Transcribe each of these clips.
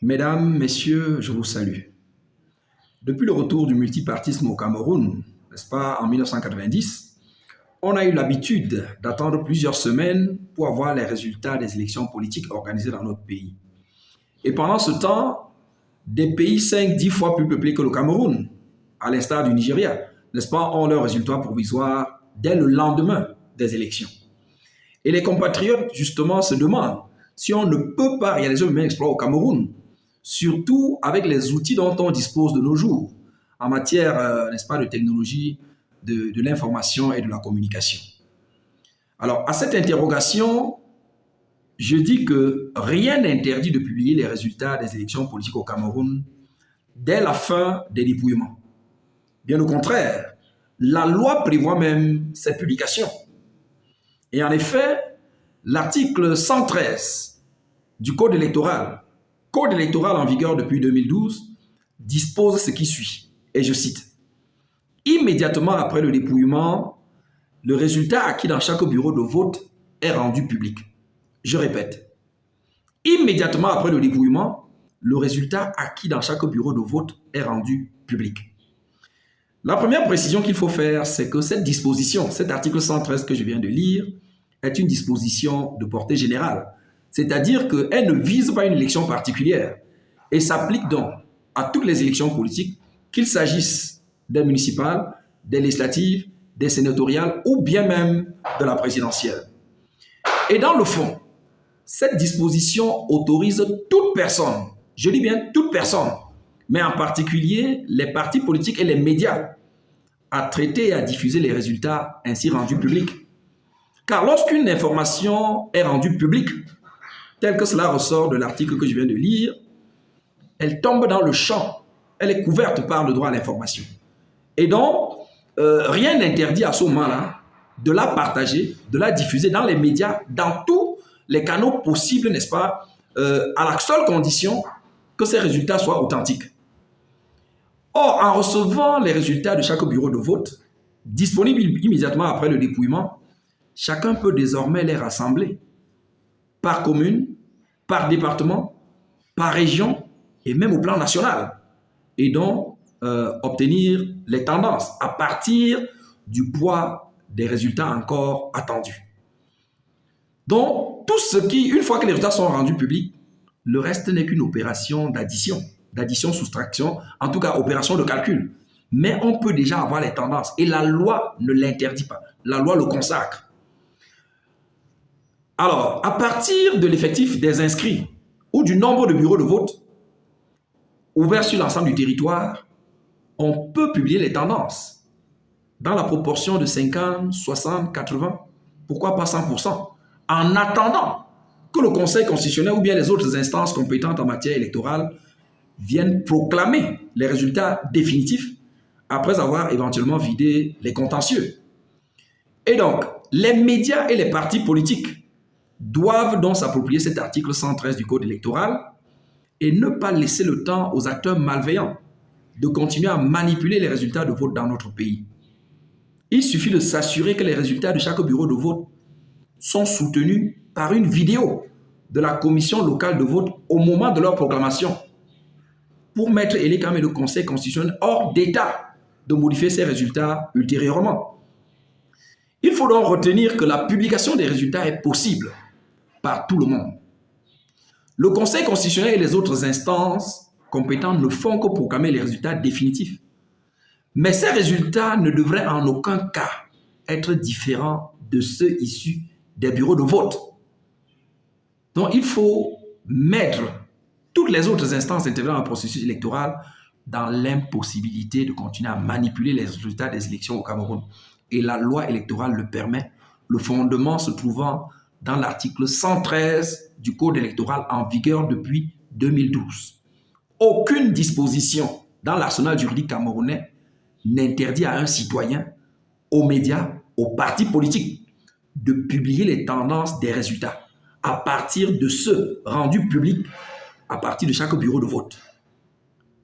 Mesdames, Messieurs, je vous salue. Depuis le retour du multipartisme au Cameroun, n'est-ce pas, en 1990, on a eu l'habitude d'attendre plusieurs semaines pour avoir les résultats des élections politiques organisées dans notre pays. Et pendant ce temps, des pays 5-10 fois plus peuplés que le Cameroun, à l'instar du Nigeria, n'est-ce pas, ont leurs résultats provisoires dès le lendemain des élections. Et les compatriotes, justement, se demandent si on ne peut pas réaliser le même exploit au Cameroun, surtout avec les outils dont on dispose de nos jours, en matière, n'est-ce pas, de technologie, de l'information et de la communication. Alors, à cette interrogation, je dis que rien n'interdit de publier les résultats des élections politiques au Cameroun dès la fin des dépouillements. Bien au contraire, la loi prévoit même cette publication. Et en effet, l'article 113 du Code électoral en vigueur depuis 2012, dispose ce qui suit, et je cite: « Immédiatement après le dépouillement, le résultat acquis dans chaque bureau de vote est rendu public. » Je répète, immédiatement après le dépouillement, le résultat acquis dans chaque bureau de vote est rendu public. La première précision qu'il faut faire, c'est que cette disposition, cet article 113 que je viens de lire, est une disposition de portée générale. C'est-à-dire qu'elle ne vise pas une élection particulière et s'applique donc à toutes les élections politiques, qu'il s'agisse des municipales, des législatives, des sénatoriales ou bien même de la présidentielle. Et dans le fond, cette disposition autorise toute personne, je dis bien toute personne, mais en particulier les partis politiques et les médias, à traiter et à diffuser les résultats ainsi rendus publics. Car lorsqu'une information est rendue publique, tel que cela ressort de l'article que je viens de lire, elle tombe dans le champ, elle est couverte par le droit à l'information. Et donc, rien n'interdit à ce moment-là de la partager, de la diffuser dans les médias, dans tous les canaux possibles, n'est-ce pas, à la seule condition que ces résultats soient authentiques. Or, en recevant les résultats de chaque bureau de vote, disponibles immédiatement après le dépouillement, chacun peut désormais les rassembler par commune, par département, par région et même au plan national. Et donc, obtenir les tendances à partir du poids des résultats encore attendus. Donc, tout ce qui, une fois que les résultats sont rendus publics, le reste n'est qu'une opération d'addition-soustraction, en tout cas opération de calcul. Mais on peut déjà avoir les tendances et la loi ne l'interdit pas. La loi le consacre. Alors, à partir de l'effectif des inscrits ou du nombre de bureaux de vote ouverts sur l'ensemble du territoire, on peut publier les tendances dans la proportion de 50, 60, 80, pourquoi pas 100%, en attendant que le Conseil constitutionnel ou bien les autres instances compétentes en matière électorale viennent proclamer les résultats définitifs après avoir éventuellement vidé les contentieux. Et donc, les médias et les partis politiques doivent donc s'approprier cet article 113 du Code électoral et ne pas laisser le temps aux acteurs malveillants de continuer à manipuler les résultats de vote dans notre pays. Il suffit de s'assurer que les résultats de chaque bureau de vote sont soutenus par une vidéo de la commission locale de vote au moment de leur proclamation pour mettre ELECAM et le Conseil constitutionnel hors d'état de modifier ces résultats ultérieurement. Il faut donc retenir que la publication des résultats est possible par tout le monde. Le Conseil constitutionnel et les autres instances compétentes ne font que proclamer les résultats définitifs. Mais ces résultats ne devraient en aucun cas être différents de ceux issus des bureaux de vote. Donc il faut mettre toutes les autres instances intervenant dans le processus électoral dans l'impossibilité de continuer à manipuler les résultats des élections au Cameroun. Et la loi électorale le permet, le fondement se trouvant dans l'article 113 du Code électoral en vigueur depuis 2012. Aucune disposition dans l'arsenal juridique camerounais n'interdit à un citoyen, aux médias, aux partis politiques de publier les tendances des résultats à partir de ceux rendus publics à partir de chaque bureau de vote.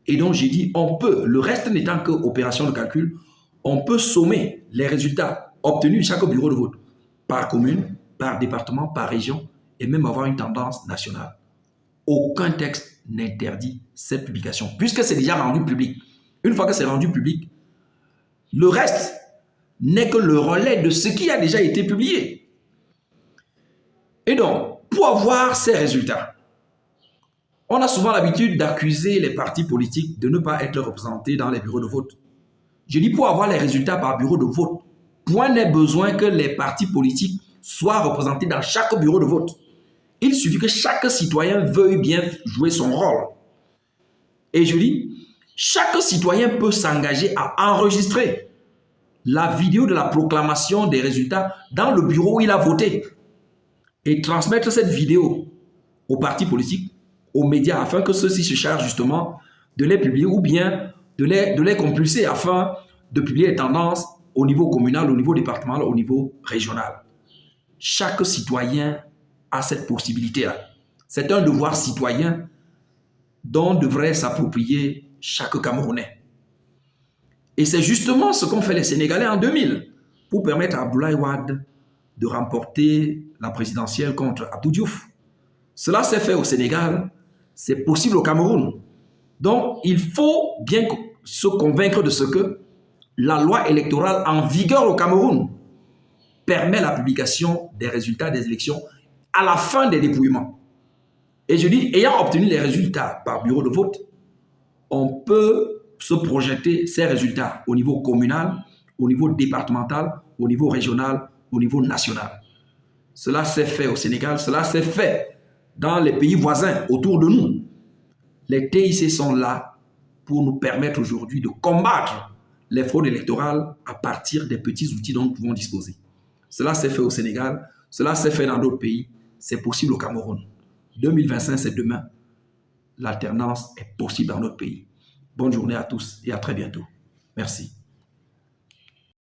Et donc j'ai dit on peut, le reste n'étant que opération de calcul, on peut sommer les résultats obtenus de chaque bureau de vote par commune, par département, par région et même avoir une tendance nationale. aucun texte n'interdit cette publication, puisque c'est déjà rendu public. Une fois que c'est rendu public, le reste n'est que le relais de ce qui a déjà été publié. Et donc, pour avoir ces résultats, on a souvent l'habitude d'accuser les partis politiques de ne pas être représentés dans les bureaux de vote. Je dis pour avoir les résultats par bureau de vote, point n'est besoin que les partis politiques soient représentés dans chaque bureau de vote. Il suffit que chaque citoyen veuille bien jouer son rôle. Et je dis, chaque citoyen peut s'engager à enregistrer la vidéo de la proclamation des résultats dans le bureau où il a voté et transmettre cette vidéo aux partis politiques, aux médias, afin que ceux-ci se chargent justement de les publier ou bien de les compulser afin de publier les tendances au niveau communal, au niveau départemental, au niveau régional. Chaque citoyen a cette possibilité-là. C'est un devoir citoyen dont devrait s'approprier chaque Camerounais. Et c'est justement ce qu'ont fait les Sénégalais en 2000 pour permettre à Abdoulaye Wade de remporter la présidentielle contre Abdou Diouf. Cela s'est fait au Sénégal, c'est possible au Cameroun. Donc, il faut bien se convaincre de ce que la loi électorale en vigueur au Cameroun permet la publication des résultats des élections à la fin des dépouillements. Et je dis, ayant obtenu les résultats par bureau de vote, on peut se projeter ces résultats au niveau communal, au niveau départemental, au niveau régional, au niveau national. Cela s'est fait au Sénégal, cela s'est fait dans les pays voisins autour de nous. Les TIC sont là pour nous permettre aujourd'hui de combattre les fraudes électorales à partir des petits outils dont nous pouvons disposer. Cela s'est fait au Sénégal, cela s'est fait dans d'autres pays, c'est possible au Cameroun. 2025, c'est demain. L'alternance est possible dans notre pays. Bonne journée à tous et à très bientôt. Merci.